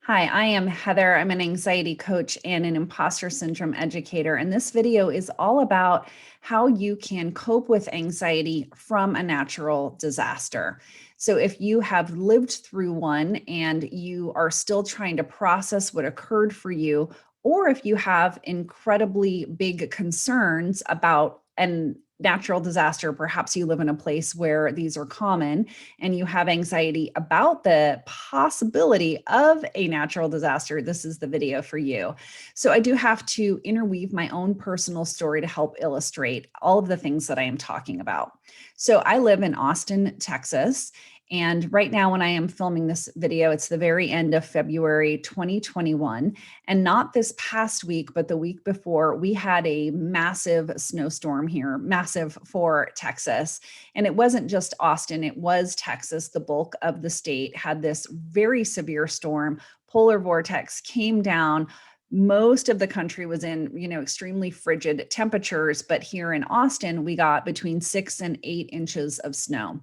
Hi, I am Heather. I'm an anxiety coach and an imposter syndrome educator. And this video is all about how you can cope with anxiety from a natural disaster. So, if you have lived through one and you are still trying to process what occurred for you, or if you have incredibly big concerns about an natural disaster, perhaps you live in a place where these are common and you have anxiety about the possibility of a natural disaster, this is the video for you. So, I do have to interweave my own personal story to help illustrate all of the things that I am talking about. So, I live in Austin, Texas. And right now, when I am filming this video, it's the very end of February 2021. And not this past week, but the week before, we had a massive snowstorm here, massive for Texas. And it wasn't just Austin, it was Texas. The bulk of the state had this very severe storm. Polar vortex came down. Most of the country was in, extremely frigid temperatures. But here in Austin, we got between 6 and 8 inches of snow.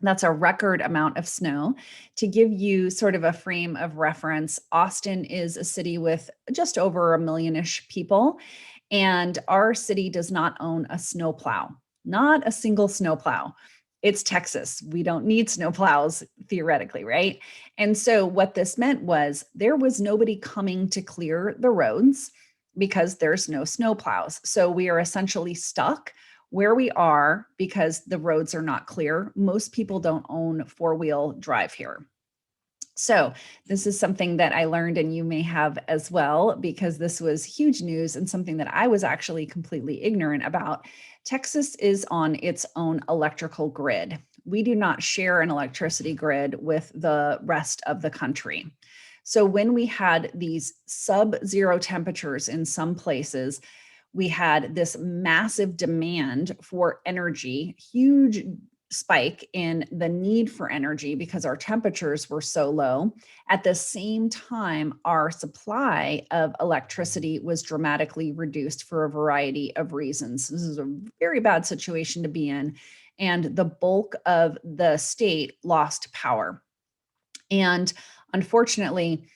That's a record amount of snow. To give you sort of a frame of reference, Austin is a city with just over a million-ish people, and our city does not own a snowplow, not a single snowplow. It's Texas. We don't need snowplows theoretically, right? And so what this meant was there was nobody coming to clear the roads because there's no snowplows. So we are essentially stuck where we are because the roads are not clear. Most people don't own four-wheel drive here. So this is something that I learned, and you may have as well, because this was huge news and something that I was actually completely ignorant about. Texas is on its own electrical grid. We do not share an electricity grid with the rest of the country. So when we had these sub-zero temperatures in some places, we had this massive demand for energy, huge spike in the need for energy because our temperatures were so low. At the same time, our supply of electricity was dramatically reduced for a variety of reasons. This is a very bad situation to be in. And the bulk of the state lost power. And unfortunately,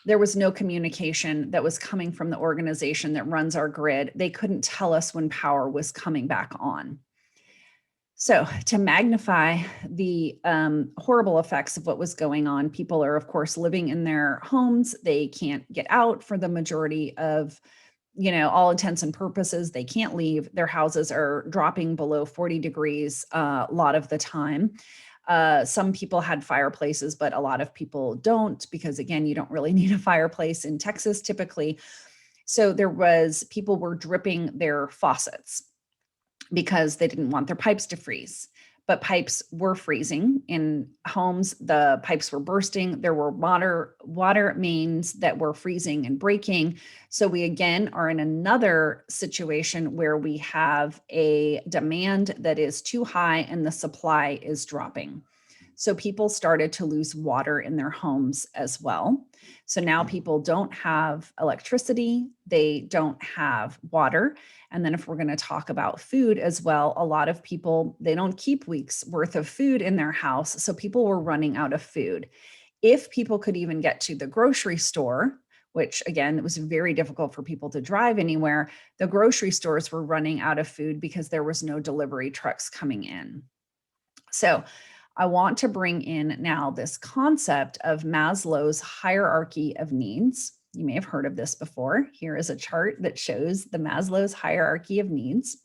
there was no communication that was coming from the organization that runs our grid. They couldn't tell us when power was coming back on. So, to magnify the horrible effects of what was going on, people are, of course, living in their homes. They can't get out for the majority of, all intents and purposes. They can't leave. Their houses are dropping below 40 degrees a lot of the time. Some people had fireplaces, but a lot of people don't, because again, you don't really need a fireplace in Texas typically. So people were dripping their faucets because they didn't want their pipes to freeze. But pipes were freezing in homes. The pipes were bursting. There were water mains that were freezing and breaking. So we again are in another situation where we have a demand that is too high and the supply is dropping. So people started to lose water in their homes as well. So now people don't have electricity, they don't have water. And then if we're going to talk about food as well, a lot of people, they don't keep weeks worth of food in their house. So people were running out of food. If people could even get to the grocery store, which again, it was very difficult for people to drive anywhere, the grocery stores were running out of food because there was no delivery trucks coming in. So I want to bring in now this concept of Maslow's hierarchy of needs. You may have heard of this before. Here is a chart that shows the Maslow's hierarchy of needs.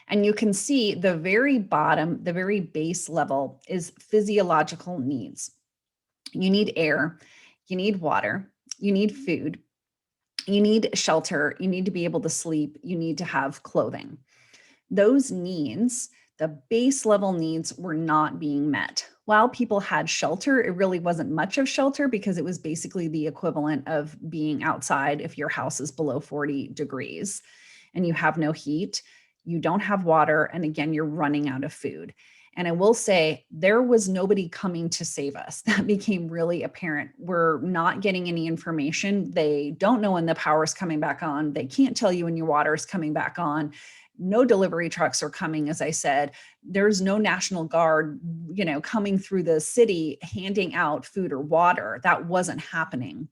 And you can see the very bottom, the very base level is physiological needs. You need air, you need water, you need food, you need shelter, you need to be able to sleep, you need to have clothing. Those needs, the base level needs, were not being met. While people had shelter, it really wasn't much of shelter because it was basically the equivalent of being outside if your house is below 40 degrees and you have no heat, you don't have water, and again, you're running out of food. And I will say there was nobody coming to save us. That became really apparent. We're not getting any information. They don't know when the power is coming back on. They can't tell you when your water is coming back on. no delivery trucks are coming, as I said. There's no National Guard, coming through the city handing out food or water. That wasn't happening.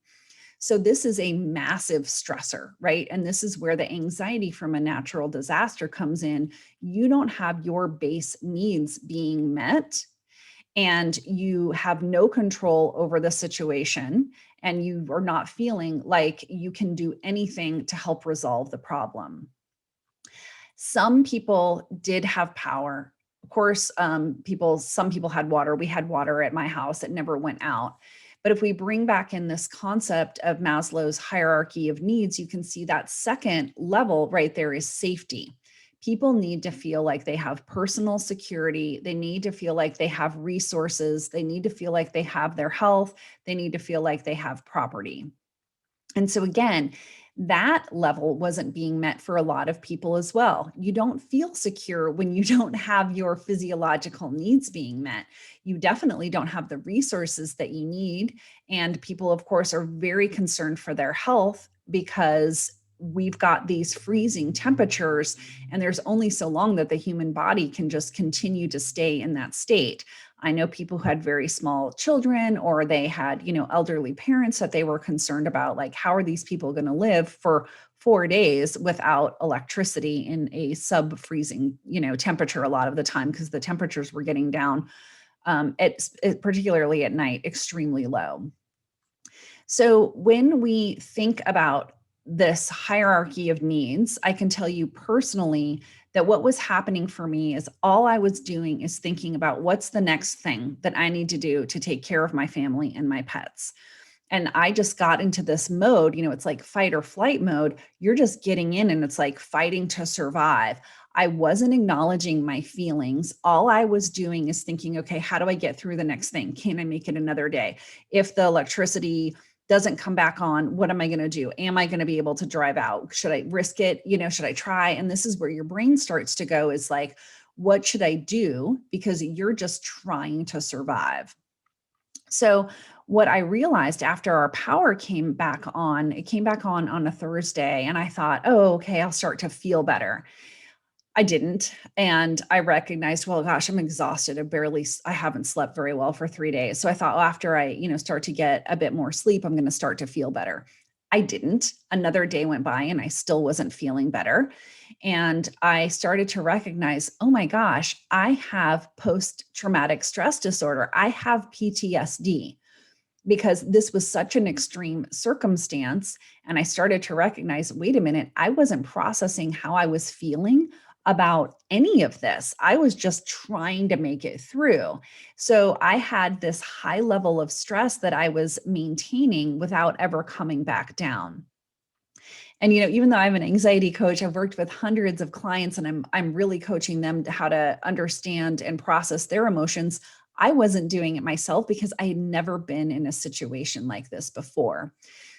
So this is a massive stressor, right? And this is where the anxiety from a natural disaster comes in. You don't have your base needs being met, and you have no control over the situation, and you are not feeling like you can do anything to help resolve the problem. Some people did have power. Of course, some people had water. We had water at my house. It never went out. But if we bring back in this concept of Maslow's hierarchy of needs, you can see that second level right there is safety. People need to feel like they have personal security. They need to feel like they have resources. They need to feel like they have their health. They need to feel like they have property. And so again, that level wasn't being met for a lot of people as well. You don't feel secure when you don't have your physiological needs being met. You definitely don't have the resources that you need. And people, of course, are very concerned for their health because we've got these freezing temperatures, and there's only so long that the human body can just continue to stay in that state. I know people who had very small children, or they had, elderly parents that they were concerned about, like, how are these people going to live for 4 days without electricity in a sub-freezing, temperature a lot of the time, because the temperatures were getting down, particularly at night, extremely low. So when we think about this hierarchy of needs, I can tell you personally that what was happening for me is all I was doing is thinking about what's the next thing that I need to do to take care of my family and my pets. And I just got into this mode, it's like fight or flight mode. You're just getting in and it's like fighting to survive. I wasn't acknowledging my feelings. All I was doing is thinking, okay, how do I get through the next thing? Can I make it another day? If the electricity doesn't come back on, what am I going to do? Am I going to be able to drive out? Should I risk it? Should I try? And this is where your brain starts to go, is like, what should I do? Because you're just trying to survive. So what I realized after our power came back on, it came back on a Thursday, and I thought, oh, okay, I'll start to feel better. I didn't. And I recognized, well, gosh, I'm exhausted. I haven't slept very well for 3 days. So I thought, well, after I, start to get a bit more sleep, I'm going to start to feel better. I didn't. Another day went by and I still wasn't feeling better. And I started to recognize, oh my gosh, I have post-traumatic stress disorder. I have PTSD, because this was such an extreme circumstance. And I started to recognize, wait a minute, I wasn't processing how I was feeling about any of this. I was just trying to make it through. So I had this high level of stress that I was maintaining without ever coming back down. And, even though I'm an anxiety coach, I've worked with hundreds of clients, and I'm really coaching them to how to understand and process their emotions. I wasn't doing it myself because I had never been in a situation like this before.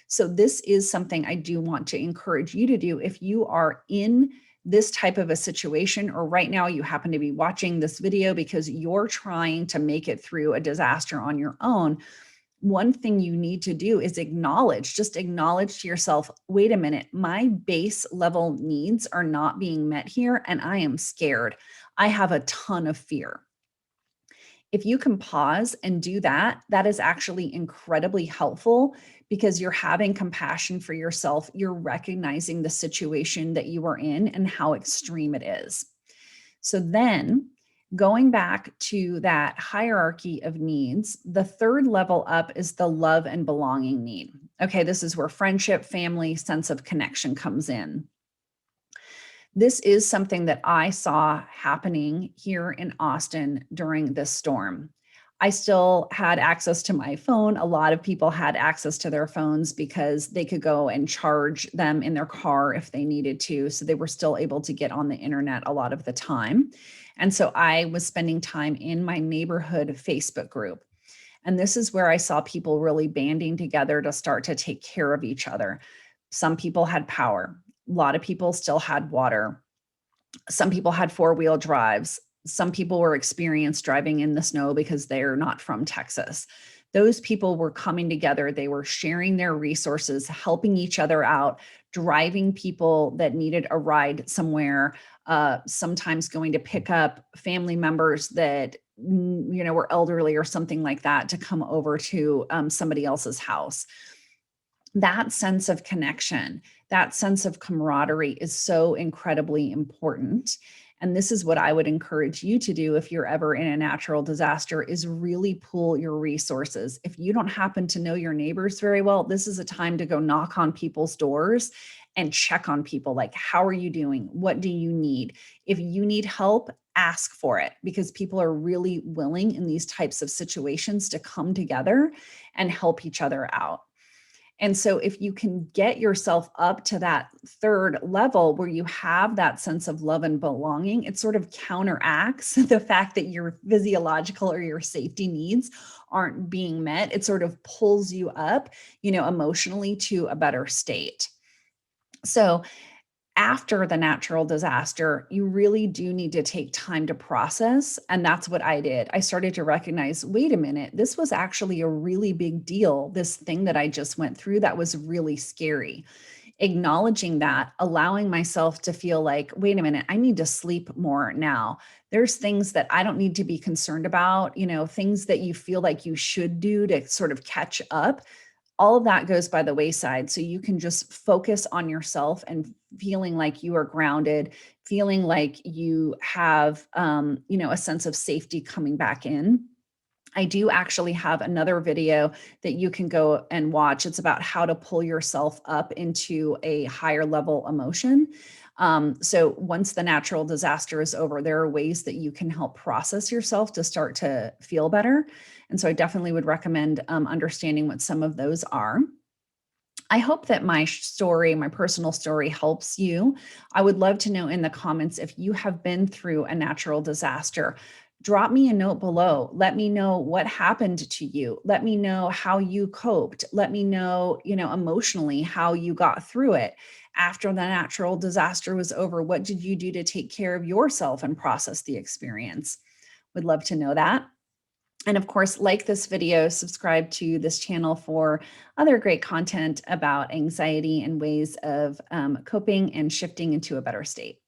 So this is something I do want to encourage you to do if you are in this type of a situation, or right now you happen to be watching this video because you're trying to make it through a disaster on your own. One thing you need to do is just acknowledge to yourself, wait a minute, my base level needs are not being met here, and I am scared. I have a ton of fear. If you can pause and do that, that is actually incredibly helpful, because you're having compassion for yourself. You're recognizing the situation that you are in and how extreme it is. So then, going back to that hierarchy of needs, the third level up is the love and belonging need. Okay, this is where friendship, family, sense of connection comes in. This is something that I saw happening here in Austin during this storm. I still had access to my phone. A lot of people had access to their phones because they could go and charge them in their car if they needed to. So they were still able to get on the internet a lot of the time. And so I was spending time in my neighborhood Facebook group. And this is where I saw people really banding together to start to take care of each other. Some people had power. A lot of people still had water. Some people had four-wheel drives. Some people were experienced driving in the snow because they're not from Texas. Those people were coming together. They were sharing their resources, helping each other out, driving people that needed a ride somewhere, sometimes going to pick up family members that were elderly or something like that to come over to somebody else's house. That sense of connection, that sense of camaraderie is so incredibly important. And this is what I would encourage you to do if you're ever in a natural disaster, is really pool your resources. If you don't happen to know your neighbors very well, this is a time to go knock on people's doors and check on people. Like, how are you doing? What do you need? If you need help, ask for it, because people are really willing in these types of situations to come together and help each other out. And so if you can get yourself up to that third level where you have that sense of love and belonging, it sort of counteracts the fact that your physiological or your safety needs aren't being met. It sort of pulls you up, emotionally to a better state. So after the natural disaster, you really do need to take time to process. And that's what I did. I started to recognize, wait a minute, this was actually a really big deal. This thing that I just went through, that was really scary. Acknowledging that, allowing myself to feel like, wait a minute, I need to sleep more now. There's things that I don't need to be concerned about, things that you feel like you should do to sort of catch up. All of that goes by the wayside. So you can just focus on yourself and feeling like you are grounded, feeling like you have, a sense of safety coming back in. I do actually have another video that you can go and watch. It's about how to pull yourself up into a higher level emotion. So once the natural disaster is over, there are ways that you can help process yourself to start to feel better. And so I definitely would recommend understanding what some of those are. I hope that my story, my personal story, helps you. I would love to know in the comments if you have been through a natural disaster. Drop me a note below. Let me know what happened to you. Let me know how you coped. Let me know, emotionally how you got through it. After the natural disaster was over, what did you do to take care of yourself and process the experience? Would love to know that. And of course, like this video, subscribe to this channel for other great content about anxiety and ways of coping and shifting into a better state.